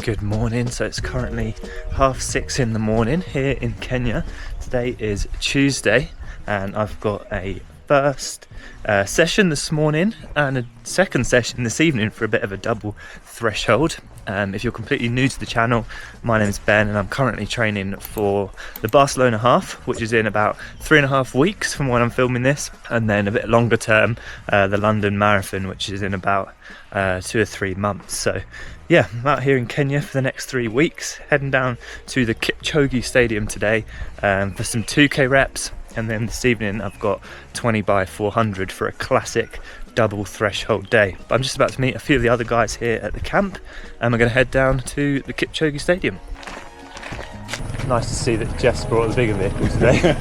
Good morning. So it's currently 6:30 in the morning here in Kenya. Today is Tuesday and I've got a first session this morning and a second session this evening for a bit of a double threshold. If you're completely new to the channel, my name is Ben and I'm currently training for the Barcelona half, which is in about 3.5 weeks from when I'm filming this, and then a bit longer term, the London Marathon, which is in about 2 or 3 months. So yeah, I'm out here in Kenya for the next 3 weeks, heading down to the Kipchoge Stadium today for some 2K reps, and then this evening I've got 20 by 400 for a classic double threshold day. But I'm just about to meet a few of the other guys here at the camp and we're going to head down to the Kipchoge Stadium. Nice to see that Jeff's brought the bigger vehicle today.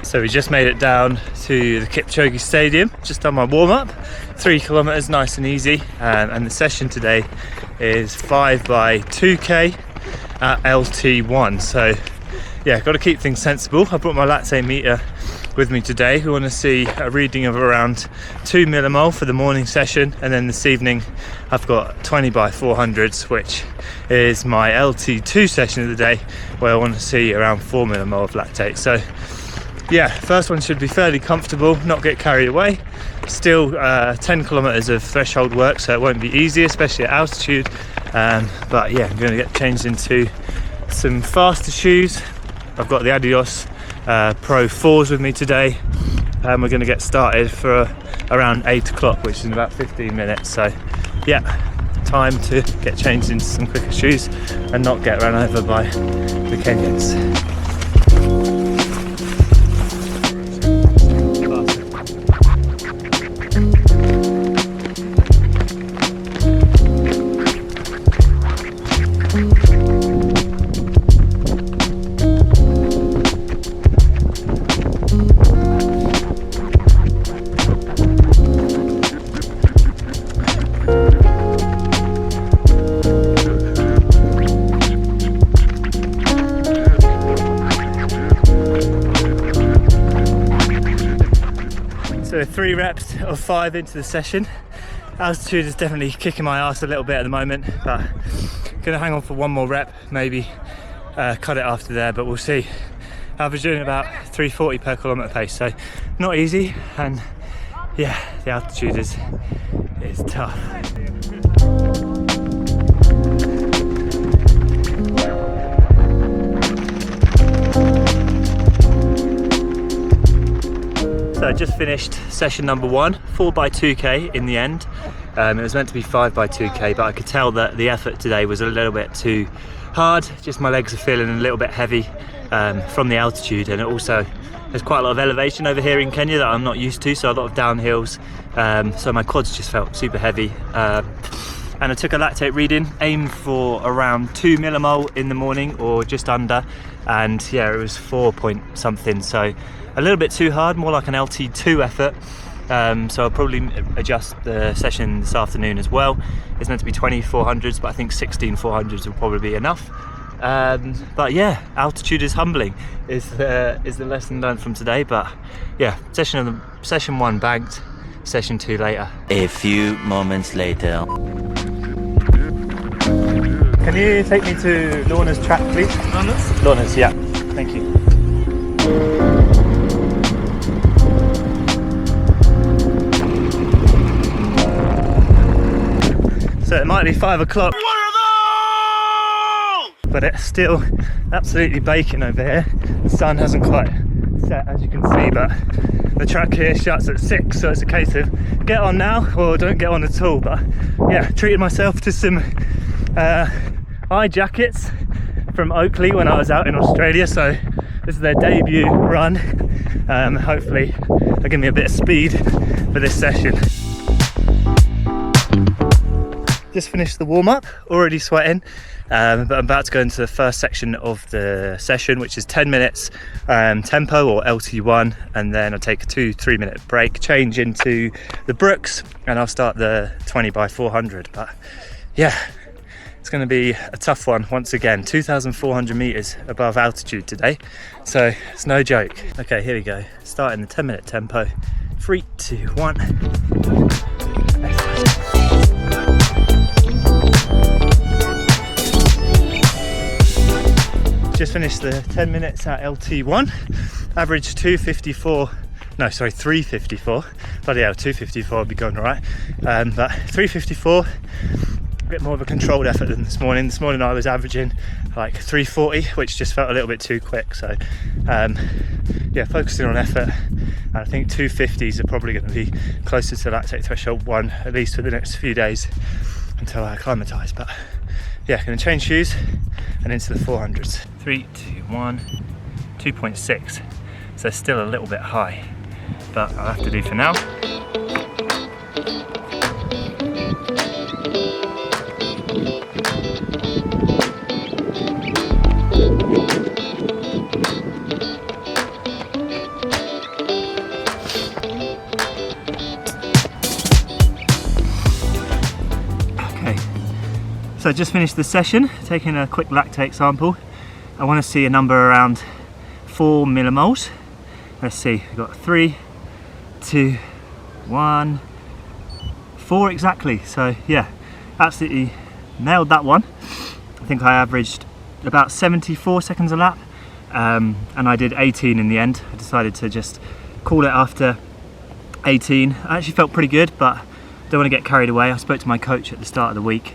So we just made it down to the Kipchoge Stadium, just done my warm-up, 3 kilometers, nice and easy, and the session today is 5 by 2K at LT1. So yeah, got to keep things sensible. I brought my lactate meter with me today. We want to see a reading of around 2 millimole for the morning session, and then this evening I've got 20 by 400s, which is my LT2 session of the day, where I want to see around 4 millimole of lactate. So yeah, first one should be fairly comfortable, not get carried away. Still 10 kilometers of threshold work, so it won't be easy, especially at altitude. But yeah, I'm going to get changed into some faster shoes. I've got the Adios Pro 4s with me today, and we're going to get started for around 8 o'clock, which is in about 15 minutes. So yeah, time to get changed into some quicker shoes and not get run over by the Kenyans. So 3 reps of 5 into the session. Altitude is definitely kicking my ass a little bit at the moment, but gonna hang on for 1 more rep, maybe cut it after there, but we'll see. Averaging about 340 per kilometre pace, so not easy, and yeah, the altitude is tough. So I just finished session number 1, 4 by 2K in the end. It was meant to be 5 by 2K, but I could tell that the effort today was a little bit too hard. Just my legs are feeling a little bit heavy from the altitude, and it also there's quite a lot of elevation over here in Kenya that I'm not used to, so a lot of downhills. So my quads just felt super heavy. And I took a lactate reading, aimed for around 2 millimole in the morning or just under, and yeah, it was 4 point something, so a little bit too hard, more like an LT2 effort. So I'll probably adjust the session this afternoon as well. It's meant to be 20 400s, but I think 16 400s will probably be enough. But yeah, altitude is humbling is the lesson learned from today. But yeah, session 1 banked, session 2 later. A few moments later. Can you take me to Lorna's track, please? Lorna's? Lorna's, yeah. Thank you. So it might be 5 o'clock. But it's still absolutely baking over here. The sun hasn't quite set, as you can see, but the track here shuts at 6, so it's a case of get on now or don't get on at all. But yeah, treated myself to some eye jackets from Oakley when I was out in Australia, so this is their debut run. Hopefully they'll give me a bit of speed for this session. Just finished the warm-up, already sweating, but I'm about to go into the first section of the session, which is 10 minutes tempo or LT1, and then I'll take a 2-3 minute break, change into the Brooks, and I'll start the 20 by 400. But yeah, it's going to be a tough one once again. 2,400 meters above altitude today, so it's no joke. Okay, here we go. Starting the 10 minute tempo. 3, 2, 1. Just finished the 10 minutes at LT1, average 354. Bloody hell, 254 would be going all right. But 354, a bit more of a controlled effort than this morning. This morning I was averaging like 340, which just felt a little bit too quick. So yeah, focusing on effort. And I think 250s are probably going to be closer to lactate threshold 1, at least for the next few days until I acclimatise. But yeah, going to change shoes and into the 400s. 3, 2, 1, 2.6. So still a little bit high, but I'll have to do for now. So I just finished the session, taking a quick lactate sample. I want to see a number around 4 millimoles. Let's see, we've got 3, 2, 1, 4 exactly. So yeah, absolutely nailed that one. I think I averaged about 74 seconds a lap, and I did 18 in the end. I decided to just call it after 18. I actually felt pretty good, but don't want to get carried away. I spoke to my coach at the start of the week,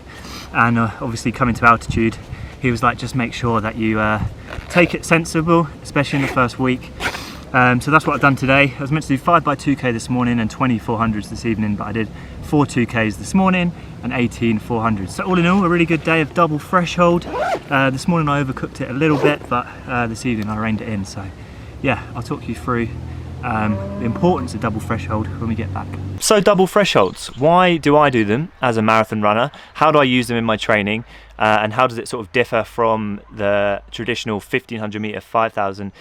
and obviously coming to altitude, he was like, just make sure that you take it sensible, especially in the first week. So that's what I've done today. I was meant to do 5 by 2k this morning and 20 400s this evening, but I did 4 2ks this morning and 18 400s. So all in all, a really good day of double threshold. This morning I overcooked it a little bit, but this evening I reined it in. So yeah, I'll talk you through the importance of double threshold when we get back. So double thresholds, why do I do them as a marathon runner? How do I use them in my training? And how does it sort of differ from the traditional 1500 meter, 5000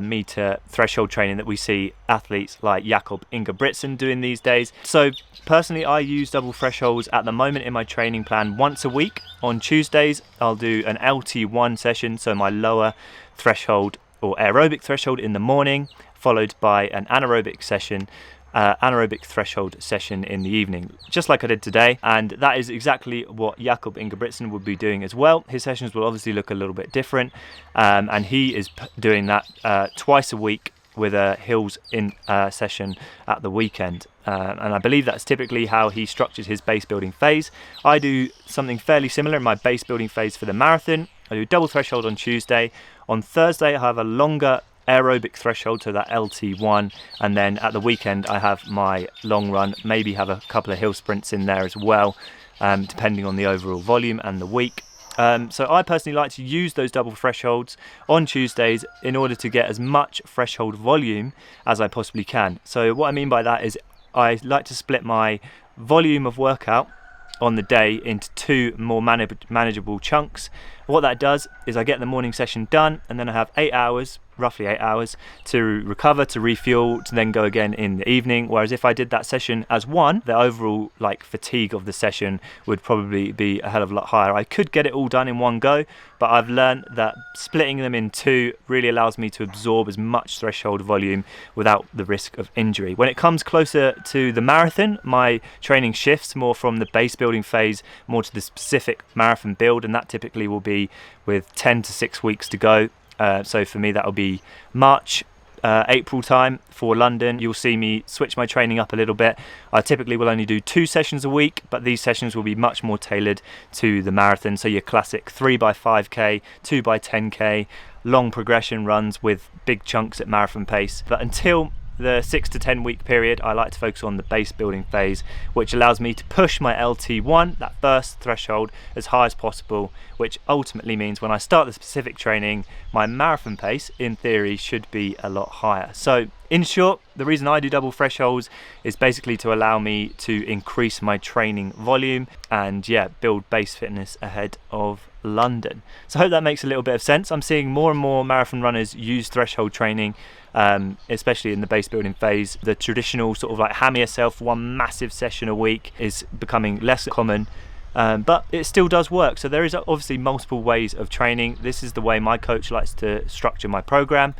meter threshold training that we see athletes like Jakob Ingebrigtsen doing these days? So personally, I use double thresholds at the moment in my training plan once a week. On Tuesdays, I'll do an LT1 session, so my lower threshold or aerobic threshold in the morning, followed by an anaerobic session, anaerobic threshold session in the evening, just like I did today. And that is exactly what Jakob Ingebrigtsen would be doing as well. His sessions will obviously look a little bit different, and he is doing that twice a week with a hills in session at the weekend. And I believe that's typically how he structures his base building phase. I do something fairly similar in my base building phase for the marathon. I do double threshold on Tuesday. On Thursday I have a longer aerobic threshold, so that LT1, and then at the weekend I have my long run, maybe have a couple of hill sprints in there as well, depending on the overall volume and the week. So I personally like to use those double thresholds on Tuesdays in order to get as much threshold volume as I possibly can. So what I mean by that is I like to split my volume of workout on the day into 2 more manageable chunks. What that does is I get the morning session done, and then I have 8 hours, roughly 8 hours, to recover, to refuel, to then go again in the evening. Whereas if I did that session as one, the overall fatigue of the session would probably be a hell of a lot higher. I could get it all done in one go, but I've learned that splitting them in 2 really allows me to absorb as much threshold volume without the risk of injury. When it comes closer to the marathon, my training shifts more from the base building phase more to the specific marathon build, and that typically will be with 10 to 6 weeks to go. So for me, that'll be March, April time for London. You'll see me switch my training up a little bit. I typically will only do 2 sessions a week, but these sessions will be much more tailored to the marathon. So your classic 3 by 5k, 2 by 10k, long progression runs with big chunks at marathon pace. But until the 6 to 10 week period, I like to focus on the base building phase, which allows me to push my LT1, that first threshold, as high as possible, which ultimately means when I start the specific training, my marathon pace in theory should be a lot higher. So in short, the reason I do double thresholds is basically to allow me to increase my training volume and build base fitness ahead of London. So I hope that makes a little bit of sense. I'm seeing more and more marathon runners use threshold training, especially in the base building phase. The traditional sort of like hammer yourself one massive session a week is becoming less common, but it still does work. So there is obviously multiple ways of training. This is the way my coach likes to structure my program.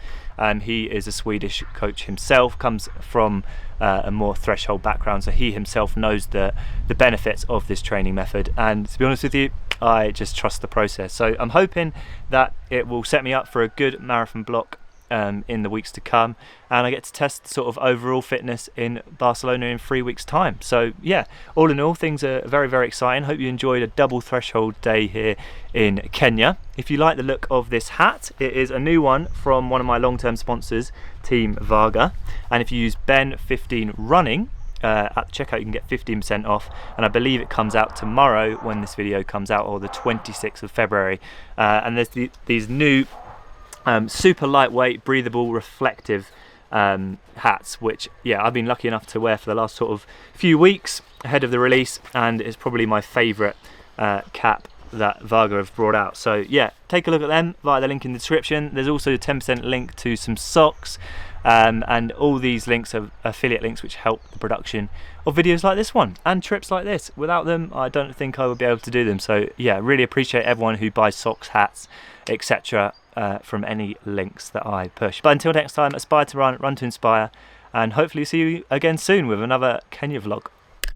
He is a Swedish coach himself, comes from a more threshold background, so he himself knows the benefits of this training method, and to be honest with you, I just trust the process. So I'm hoping that it will set me up for a good marathon block in the weeks to come, and I get to test sort of overall fitness in Barcelona in 3 weeks time. So yeah, all in all, things are very, very exciting. Hope you enjoyed a double threshold day here in Kenya. If you like the look of this hat, it is a new one from one of my long-term sponsors, Team Varga, and if you use Ben15 running at the checkout, you can get 15% off, and I believe it comes out tomorrow when this video comes out, or the 26th of February. And there's these new super lightweight, breathable, reflective hats, which I've been lucky enough to wear for the last sort of few weeks ahead of the release, and it's probably my favourite cap that Varga have brought out. So take a look at them via the link in the description. There's also a 10% link to some socks, and all these links are affiliate links which help the production of videos like this one and trips like this. Without them, I don't think I would be able to do them. So really appreciate everyone who buys socks, hats, etc. From any links that I push. But until next time, aspire to run, run to inspire, and hopefully see you again soon with another Kenya vlog.